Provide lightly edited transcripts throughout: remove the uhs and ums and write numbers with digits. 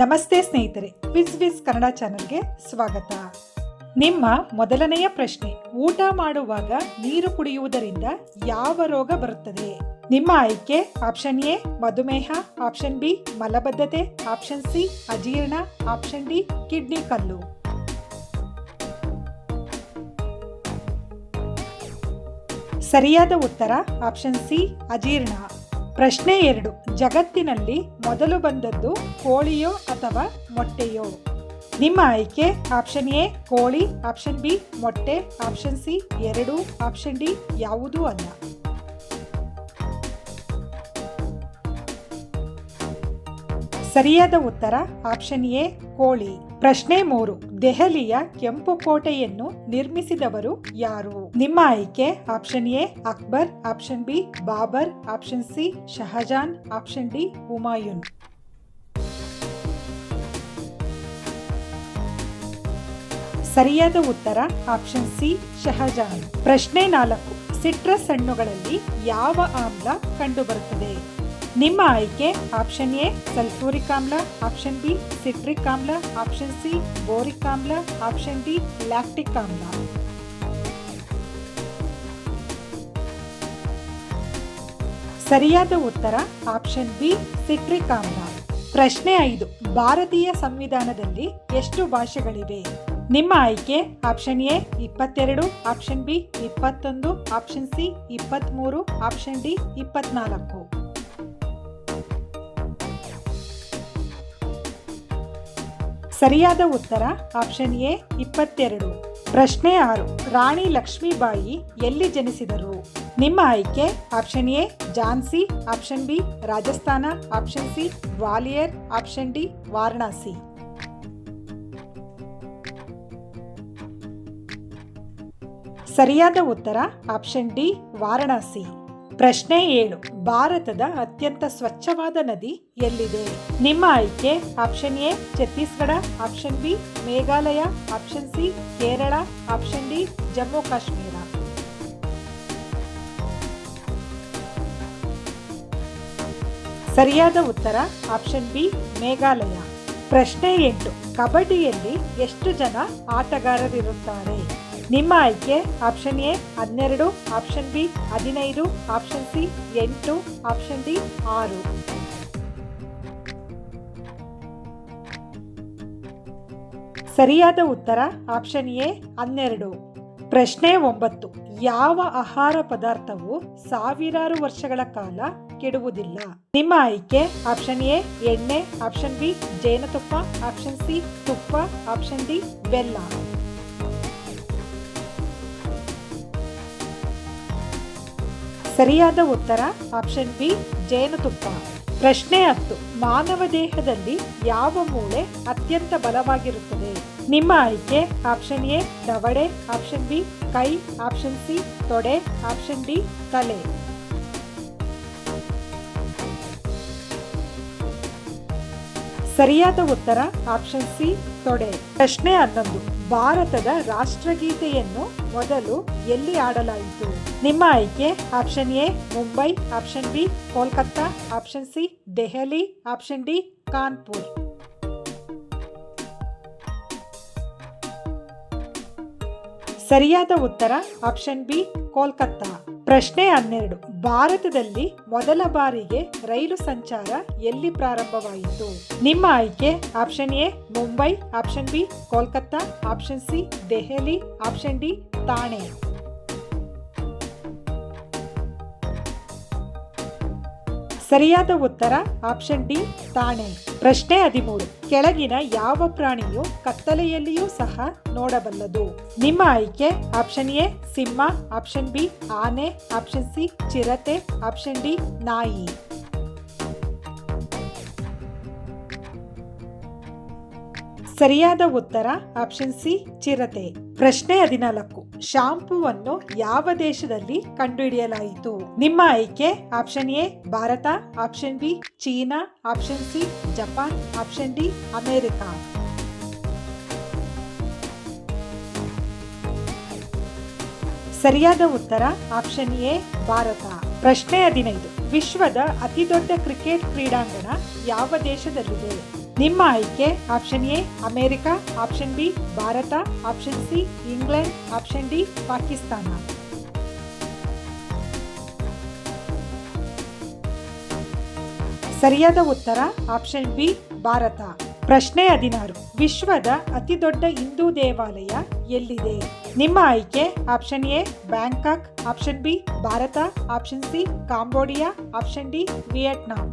ನಮಸ್ತೆ ಸ್ನೇಹಿತರೆ, ವಿಸ್ ಕನ್ನಡ ಚಾನೆಲ್ಗೆ ಸ್ವಾಗತ. ನಿಮ್ಮ ಮೊದಲನೆಯ ಪ್ರಶ್ನೆ, ಊಟ ಮಾಡುವಾಗ ನೀರು ಕುಡಿಯುವುದರಿಂದ ಯಾವ ರೋಗ ಬರುತ್ತದೆ? ನಿಮ್ಮ ಆಯ್ಕೆ: ಆಪ್ಷನ್ ಎ ಮಧುಮೇಹ, ಆಪ್ಷನ್ ಬಿ ಮಲಬದ್ಧತೆ, ಆಪ್ಷನ್ ಸಿ ಅಜೀರ್ಣ, ಆಪ್ಷನ್ ಡಿ ಕಿಡ್ನಿ ಕಲ್ಲು. ಸರಿಯಾದ ಉತ್ತರ ಆಪ್ಷನ್ ಸಿ ಅಜೀರ್ಣ. ಪ್ರಶ್ನೆ 2, ಜಗತ್ತಿನಲ್ಲಿ ಮೊದಲು ಬಂದದ್ದು ಕೋಳಿಯೋ ಅಥವಾ ಮೊಟ್ಟೆಯೋ? ನಿಮ್ಮ ಆಯ್ಕೆ: ಆಪ್ಷನ್ ಎ ಕೋಳಿ, ಆಪ್ಷನ್ ಬಿ ಮೊಟ್ಟೆ, ಆಪ್ಷನ್ ಸಿ ಎರಡು, ಆಪ್ಷನ್ ಡಿ ಯಾವುದೂ ಅಲ್ಲ. ಸರಿಯಾದ ಉತ್ತರ ಆಪ್ಷನ್ ಎ ಕೋಳಿ. ಪ್ರಶ್ನೆ 3, ದೆಹಲಿಯ ಕೆಂಪು ಕೋಟೆಯನ್ನು ನಿರ್ಮಿಸಿದವರು ಯಾರು? ನಿಮ್ಮ ಆಯ್ಕೆ: option A Akbar, option B Babar, option C Shah Jahan, option D Humayun. ಸರಿಯಾದ ಉತ್ತರ ಆಪ್ಷನ್ ಸಿ ಶಹಜಾನ್. ಪ್ರಶ್ನೆ 4, ಸಿಟ್ರಸ್ ಹಣ್ಣುಗಳಲ್ಲಿ ಯಾವ ಆಮ್ಲ ಕಂಡುಬರುತ್ತದೆ? ನಿಮ್ಮ ಆಯ್ಕೆ: ಆಪ್ಷನ್ ಎ ಸಲ್ಫ್ಯೂರಿಕ್ ಆಮ್ಲ, ಆಪ್ಷನ್ ಬಿ ಸಿಟ್ರಿಕ್ ಆಮ್ಲ, ಆಪ್ಷನ್ ಸಿ ಬೋರಿಕ್ ಆಮ್ಲ, ಆಪ್ಷನ್ ಡಿ ಲ್ಯಾಕ್ಟಿಕ್ ಆಮ್ಲ. ಸರಿಯಾದ ಉತ್ತರ ಆಪ್ಷನ್ ಬಿ ಸಿಟ್ರಿಕ್ ಆಮ್ಲ. ಪ್ರಶ್ನೆ 5, ಭಾರತೀಯ ಸಂವಿಧಾನದಲ್ಲಿ ಎಷ್ಟು ಭಾಷೆಗಳಿವೆ? ನಿಮ್ಮ ಆಯ್ಕೆ: option A 22, option B 21, option C 23, option D 24. ಸರಿಯಾದ ಉತ್ತರ ಆಪ್ಷನ್ ಎ 22. ಪ್ರಶ್ನೆ 6, ರಾಣಿ ಲಕ್ಷ್ಮೀಬಾಯಿ ಎಲ್ಲಿ ಜನಿಸಿದರು? ನಿಮ್ಮ ಆಯ್ಕೆ: option A Jhansi, option B Rajasthan, option C Gwalior, option D Varanasi. ಸರಿಯಾದ ಉತ್ತರ ಆಪ್ಷನ್ ಡಿ ವಾರಣಾಸಿ. ಪ್ರಶ್ನೆ 7, ಭಾರತದ ಅತ್ಯಂತ ಸ್ವಚ್ಛವಾದ ನದಿ ಎಲ್ಲಿದೆ? ನಿಮ್ಮ ಆಯ್ಕೆ: option A Chhattisgarh, option B Meghalaya, option C Kerala, option D Jammu Kashmir. ಸರಿಯಾದ ಉತ್ತರ ಆಪ್ಷನ್ ಬಿ ಮೇಘಾಲಯ. ಪ್ರಶ್ನೆ 8, ಕಬಡ್ಡಿಯಲ್ಲಿ ಎಷ್ಟು ಜನ ಆಟಗಾರರಿರುತ್ತಾರೆ? ನಿಮ್ಮ ಆಯ್ಕೆ: option A 12, option B 15, option C 8, option D 6. ಸರಿಯಾದ ಉತ್ತರ ಆಪ್ಷನ್ ಎ 12. ಪ್ರಶ್ನೆ 9, ಯಾವ ಆಹಾರ ಪದಾರ್ಥವು ಸಾವಿರಾರು ವರ್ಷಗಳ ಕಾಲ ಕೆಡುವುದಿಲ್ಲ? ನಿಮ್ಮ ಆಯ್ಕೆ: ಆಪ್ಷನ್ ಎ ಎಣ್ಣೆ, ಆಪ್ಷನ್ ಬಿ ಜೇನುತುಪ್ಪ, ಆಪ್ಷನ್ ಸಿ ತುಪ್ಪ, ಆಪ್ಷನ್ ಡಿ ಬೆಲ್ಲ. ಸರಿಯಾದ ಉತ್ತರ ಆಪ್ಷನ್ ಬಿ ಜೇನುತುಪ್ಪ. ಪ್ರಶ್ನೆ 10, ಮಾನವ ದೇಹದಲ್ಲಿ ಯಾವ ಮೂಳೆ ಅತ್ಯಂತ ಬಲವಾಗಿರುತ್ತದೆ? ನಿಮ್ಮ ಆಯ್ಕೆ: ಆಪ್ಷನ್ ಎ ದವಡೆ, ಆಪ್ಷನ್ ಬಿ ಕೈ, ಆಪ್ಷನ್ ಸಿ ತೊಡೆ, ಆಪ್ಷನ್ ಡಿ ತಲೆ. ಸರಿಯಾದ ಉತ್ತರ ಆಪ್ಷನ್ ಸಿ ತೊಡೆ. ಪ್ರಶ್ನೆ 11, ಭಾರತದ ರಾಷ್ಟ್ರಗೀತೆಯನ್ನು ಮೊದಲು ಎಲ್ಲಿ ಆಡಲಾಯಿತು? ನಿಮ್ಮ ಆಯ್ಕೆ: option A Mumbai, option B Kolkata, option C Delhi, option D Kanpur. ಸರಿಯಾದ ಉತ್ತರ ಆಪ್ಷನ್ ಬಿ ಕೋಲ್ಕತ್ತಾ. ಪ್ರಶ್ನೆ 12, ಭಾರತದಲ್ಲಿ ಮೊದಲ ಬಾರಿಗೆ ರೈಲು ಸಂಚಾರ ಎಲ್ಲಿ ಪ್ರಾರಂಭವಾಯಿತು? ನಿಮ್ಮ ಆಯ್ಕೆ: option A Mumbai, option B Kolkata, option C Delhi, option D Thane. ಸರಿಯಾದ ಉತ್ತರ ಆಪ್ಷನ್ ಡಿ ಥಾಣೆ. ಪ್ರಶ್ನೆ 13, ಕೆಳಗಿನ ಯಾವ ಪ್ರಾಣಿಯು ಕತ್ತಲೆಯಲ್ಲಿಯೂ ಸಹ ನೋಡಬಲ್ಲದು? ನಿಮ್ಮ ಆಯ್ಕೆ: option A Simha, option B ಆನೆ, ಆಪ್ಷನ್ ಸಿ ಚಿರತೆ, ಆಪ್ಷನ್ ಡಿ ನಾಯಿ. ಸರಿಯಾದ ಉತ್ತರ ಆಪ್ಷನ್ ಸಿ ಚಿರತೆ. ಪ್ರಶ್ನೆ 14, ಶಾಂಪೂವನ್ನು ಯಾವ ದೇಶದಲ್ಲಿ ಕಂಡುಹಿಡಿಯಲಾಯಿತು? ನಿಮ್ಮ ಆಯ್ಕೆ: option A Bharat, option B China, option C Japan, option D America. ಸರಿಯಾದ ಉತ್ತರ ಆಪ್ಷನ್ ಎ ಭಾರತ. ಪ್ರಶ್ನೆ 15, ವಿಶ್ವದ ಅತಿದೊಡ್ಡ ಕ್ರಿಕೆಟ್ ಕ್ರೀಡಾಂಗಣ ಯಾವ ದೇಶದಲ್ಲಿದೆ? ನಿಮ್ಮ ಆಯ್ಕೆ option A America, option B Bharat, option C England, option D Pakistan. ಸರಿಯಾದ ಉತ್ತರ ಆಪ್ಷನ್ ಬಿ ಭಾರತ. ಪ್ರಶ್ನೆ 16. ವಿಶ್ವದ ಅತಿ ದೊಡ್ಡ ಹಿಂದೂ ದೇವಾಲಯ ಎಲ್ಲಿದೆ? ನಿಮ್ಮ ಆಯ್ಕೆ option A Bangkok, option B Bharat, option C Cambodia, option D Vietnam.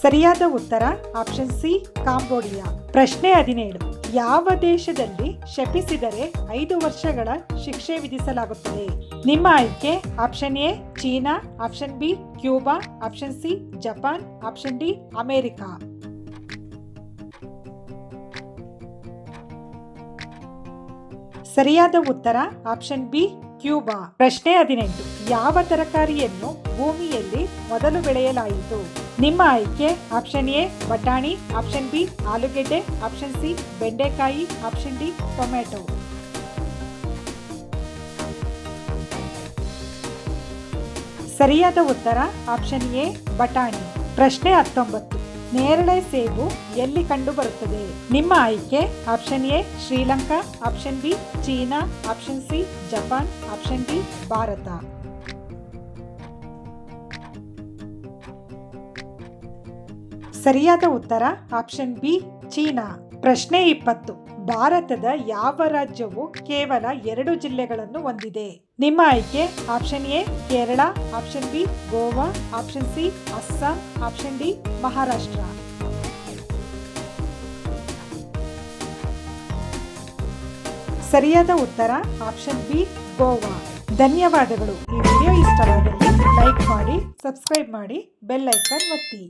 ಸರಿಯಾದ ಉತ್ತರ ಆಪ್ಷನ್ ಸಿ ಕಾಂಬೋಡಿಯಾ. ಪ್ರಶ್ನೆ 17. ಯಾವ ದೇಶದಲ್ಲಿ ಶಪಿಸಿದರೆ 5 ವರ್ಷಗಳ ಶಿಕ್ಷೆ ವಿಧಿಸಲಾಗುತ್ತದೆ? ನಿಮ್ಮ ಆಯ್ಕೆ option A China, option B Cuba, option C Japan, option D America. ಸರಿಯಾದ ಉತ್ತರ ಆಪ್ಷನ್ ಬಿ ಕ್ಯೂಬಾ. ಪ್ರಶ್ನೆ 18. ಯಾವ ತರಕಾರಿಯನ್ನು ಭೂಮಿಯಲ್ಲಿ ಮೊದಲು ಬೆಳೆಯಲಾಯಿತು? ನಿಮ್ಮ ಆಯ್ಕೆ ಆಪ್ಷನ್ ಎ ಬಟಾಣಿ, ಆಪ್ಷನ್ ಬಿ ಆಲೂಗೆಡ್ಡೆ, ಆಪ್ಷನ್ ಸಿ ಬೆಂಡೆಕಾಯಿ, ಆಪ್ಷನ್ ಡಿ ಟೊಮೆಟೊ. ಸರಿಯಾದ ಉತ್ತರ ಆಪ್ಷನ್ ಎ ಬಟಾಣಿ. ಪ್ರಶ್ನೆ 19. ನೇರಳೆ ಸೇಬು ಎಲ್ಲಿ ಕಂಡುಬರುತ್ತದೆ? ನಿಮ್ಮ ಆಯ್ಕೆ option A Sri Lanka, option B China, option C Japan, option D Bharat. ಸರಿಯಾದ ಉತ್ತರ ಆಪ್ಷನ್ ಬಿ ಚೀನಾ. ಪ್ರಶ್ನೆ 20. ಭಾರತದ ಯಾವ ರಾಜ್ಯವು ಕೇವಲ 2 ಜಿಲ್ಲೆಗಳನ್ನು ಹೊಂದಿದೆ? ನಿಮ್ಮ ಆಯ್ಕೆ option A Kerala, option B Goa, option C Assam, option D Maharashtra. ಸರಿಯಾದ ಉತ್ತರ ಆಪ್ಷನ್ ಬಿ ಗೋವಾ. ಧನ್ಯವಾದಗಳು. ಈ ವಿಡಿಯೋ ಇಷ್ಟವಾದಲ್ಲಿ ಲೈಕ್ ಮಾಡಿ, ಸಬ್ಸ್ಕ್ರೈಬ್ ಮಾಡಿ, ಬೆಲ್ ಐಕಾನ್ ಒತ್ತಿ.